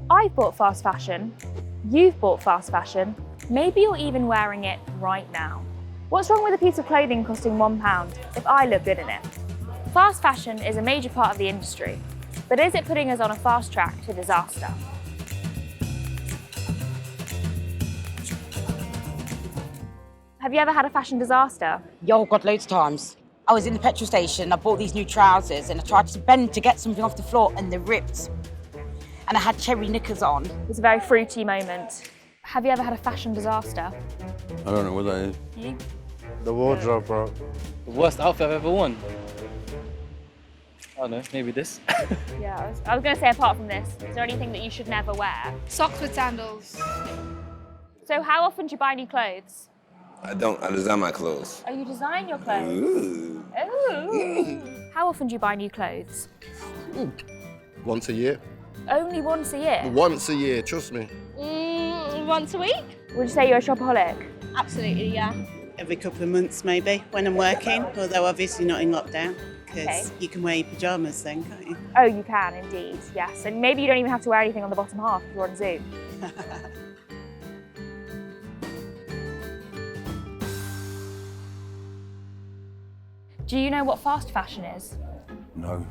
I've bought fast fashion, you've bought fast fashion, maybe you're even wearing it right now. What's wrong with a piece of clothing costing £1 if I look good in it? Fast fashion is a major part of the industry, but is it putting us on a fast track to disaster? Have you ever had a fashion disaster? Yo, God, loads of times. I was in the petrol station, I bought these new trousers and I tried to bend to get something off the floor and they ripped. And I had cherry knickers on. It was a very fruity moment. Have you ever had a fashion disaster? I don't know what that is. You? The wardrobe broke. The worst outfit I've ever worn? I don't know, maybe this. Yeah, I was going to say apart from this, is there anything that you should never wear? Socks with sandals. So how often do you buy new clothes? I don't. I design my clothes. Oh, you design your clothes? Ooh. Ooh. How often do you buy new clothes? Once a year. Only once a year? Once a year, trust me. Once a week? Would you say you're a shopaholic? Absolutely, yeah. Every couple of months maybe, when I'm working, although obviously not in lockdown, because Okay. you can wear your pyjamas then, can't you? Oh, you can indeed, yes. And maybe you don't even have to wear anything on the bottom half if you're on Zoom. Do you know what fast fashion is? No.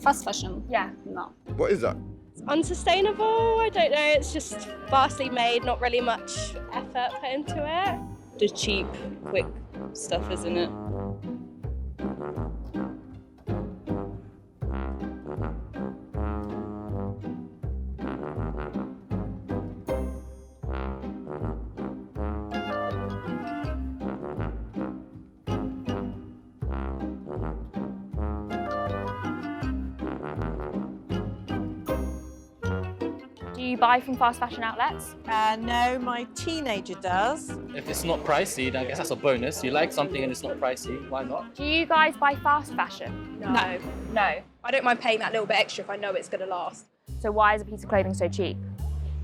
Fast fashion? Yeah. No. What is that? Unsustainable? I don't know. It's just vastly made, not really much effort put into it. The cheap, quick stuff, isn't it? Do you buy from fast fashion outlets? No, my teenager does. If it's not pricey, then I guess that's a bonus. You like something and it's not pricey, why not? Do you guys buy fast fashion? No. No. I don't mind paying that little bit extra if I know it's going to last. So why is a piece of clothing so cheap?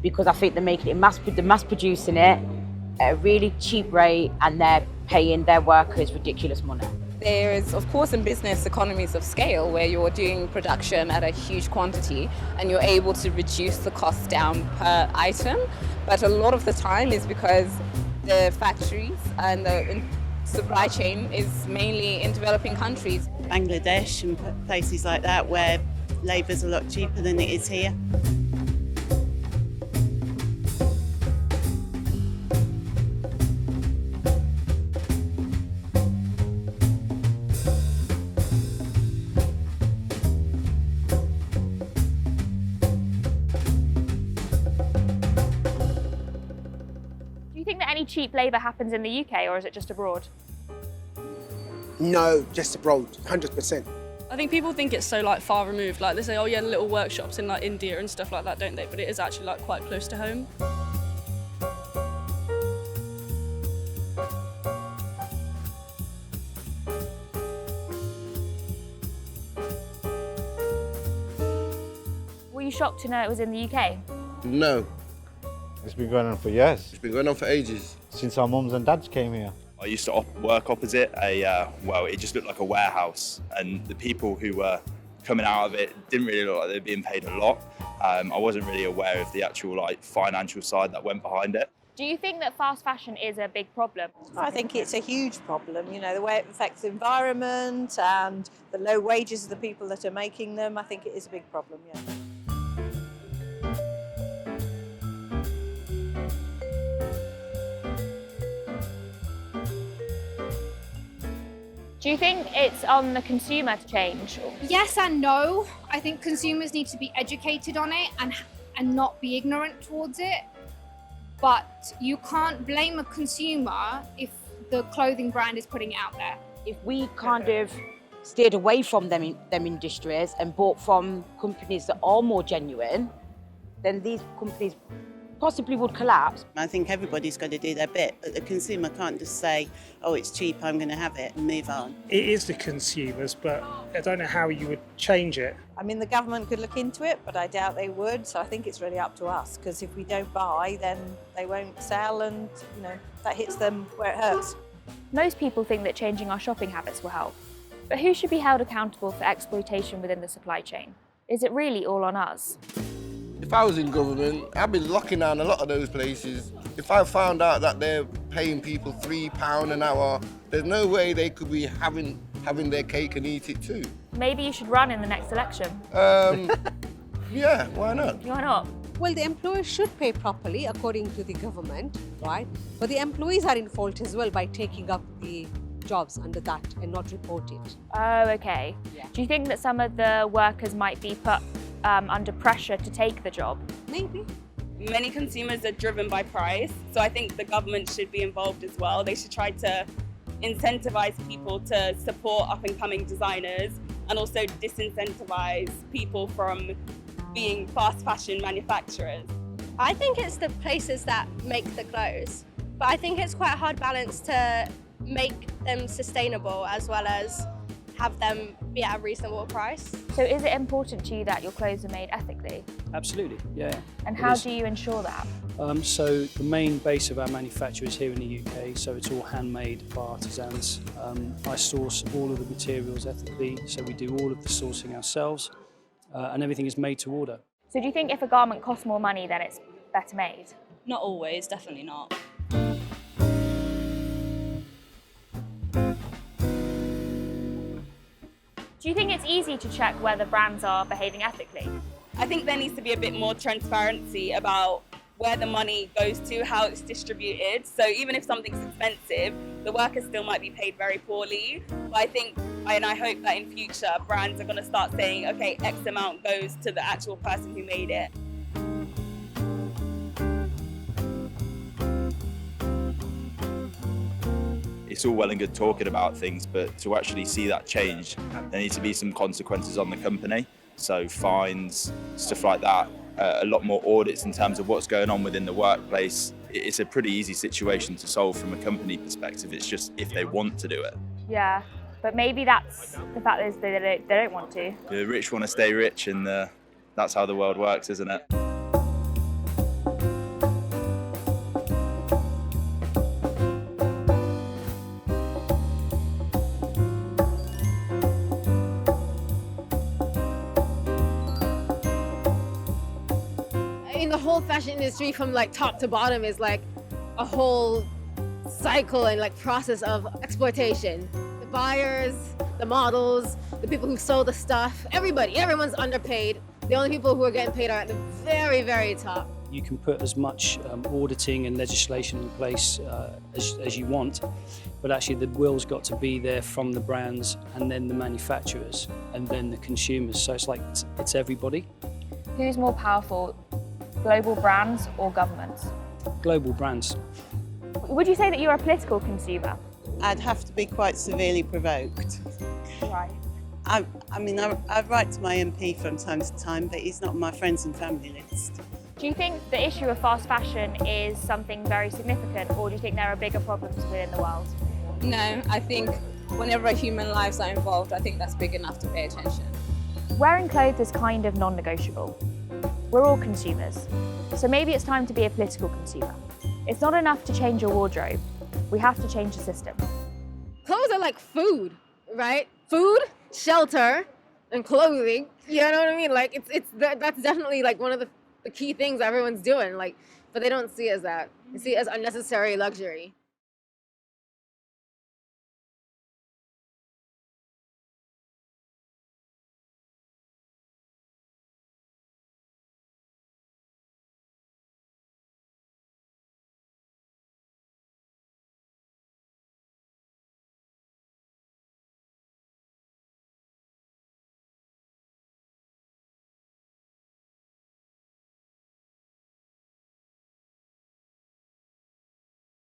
Because I think they're making it they're mass producing it at a really cheap rate and they're paying their workers ridiculous money. There is, of course, in business economies of scale where you're doing production at a huge quantity and you're able to reduce the cost down per item. But a lot of the time is because the factories and the supply chain is mainly in developing countries. Bangladesh and places like that where labour's a lot cheaper than it is here. Do you think that any cheap labour happens in the UK or is it just abroad? No, just abroad, 100%. I think people think it's so like far removed. Like they say, oh yeah, little workshops in like India and stuff like that, don't they? But it is actually like quite close to home. Were you shocked to know it was in the UK? No. It's been going on for years. It's been going on for ages. Since our mums and dads came here. I used to work opposite well, it just looked like a warehouse, and the people who were coming out of it didn't really look like they were being paid a lot. I wasn't really aware of the actual financial side that went behind it. Do you think that fast fashion is a big problem? I think it's a huge problem, you know, the way it affects the environment and the low wages of the people that are making them. I think it is a big problem, yeah. Do you think it's on the consumer to change? Yes and no. I think consumers need to be educated on it and not be ignorant towards it. But you can't blame a consumer if the clothing brand is putting it out there. If we kind of steered away from them industries and bought from companies that are more genuine, then these companies possibly would collapse. I think everybody's got to do their bit, but the consumer can't just say, oh, it's cheap, I'm going to have it, and move on. It is the consumers, but I don't know how you would change it. I mean, the government could look into it, but I doubt they would. So I think it's really up to us, because if we don't buy, then they won't sell, and you know that hits them where it hurts. Most people think that changing our shopping habits will help. But who should be held accountable for exploitation within the supply chain? Is it really all on us? If I was in government, I'd be locking down a lot of those places. If I found out that they're paying people £3 an hour, there's no way they could be having their cake and eat it too. Maybe you should run in the next election. Yeah, why not? Why not? Well, the employers should pay properly according to the government, right? But the employees are in fault as well by taking up the jobs under that and not report it. Oh, okay. Yeah. Do you think that some of the workers might be put under pressure to take the job? Maybe. Many consumers are driven by price, so I think the government should be involved as well. They should try to incentivize people to support up-and-coming designers and also disincentivize people from being fast fashion manufacturers. I think it's the places that make the clothes, but I think it's quite a hard balance to make them sustainable as well as have them be at a reasonable price. So is it important to you that your clothes are made ethically? Absolutely, yeah. And how do you ensure that? So the main base of our manufacture is here in the UK, so it's all handmade by artisans. I source all of the materials ethically, so we do all of the sourcing ourselves, and everything is made to order. So do you think if a garment costs more money, then it's better made? Not always, definitely not. Do you think it's easy to check whether brands are behaving ethically? I think there needs to be a bit more transparency about where the money goes to, how it's distributed. So even if something's expensive, the workers still might be paid very poorly. But I think, and I hope that in future, brands are going to start saying, okay, X amount goes to the actual person who made it. It's all well and good talking about things, but to actually see that change, there needs to be some consequences on the company. So fines, stuff like that, a lot more audits in terms of what's going on within the workplace. It's a pretty easy situation to solve from a company perspective. It's just if they want to do it. Yeah, but maybe that's the fact is they don't want to. The rich want to stay rich, and that's how the world works, isn't it? The whole fashion industry from like top to bottom is like a whole cycle and like process of exploitation. The buyers, the models, the people who sew the stuff, everyone's underpaid. The only people who are getting paid are at the very, very top. You can put as much auditing and legislation in place as you want, but actually the will's got to be there from the brands and then the manufacturers and then the consumers. So it's like it's everybody. Who's more powerful? Global brands or governments? Global brands. Would you say that you're a political consumer? I'd have to be quite severely provoked. Right. I write to my MP from time to time, but he's not on my friends and family list. Do you think the issue of fast fashion is something very significant, or do you think there are bigger problems within the world? No, I think whenever human lives are involved, I think that's big enough to pay attention. Wearing clothes is kind of non-negotiable. We're all consumers, so maybe it's time to be a political consumer. It's not enough to change your wardrobe. We have to change the system. Clothes are like food, right? Food, shelter, and clothing. You know what I mean? Like that's definitely like one of the key things everyone's doing. Like, but they don't see it as that. They see it as unnecessary luxury.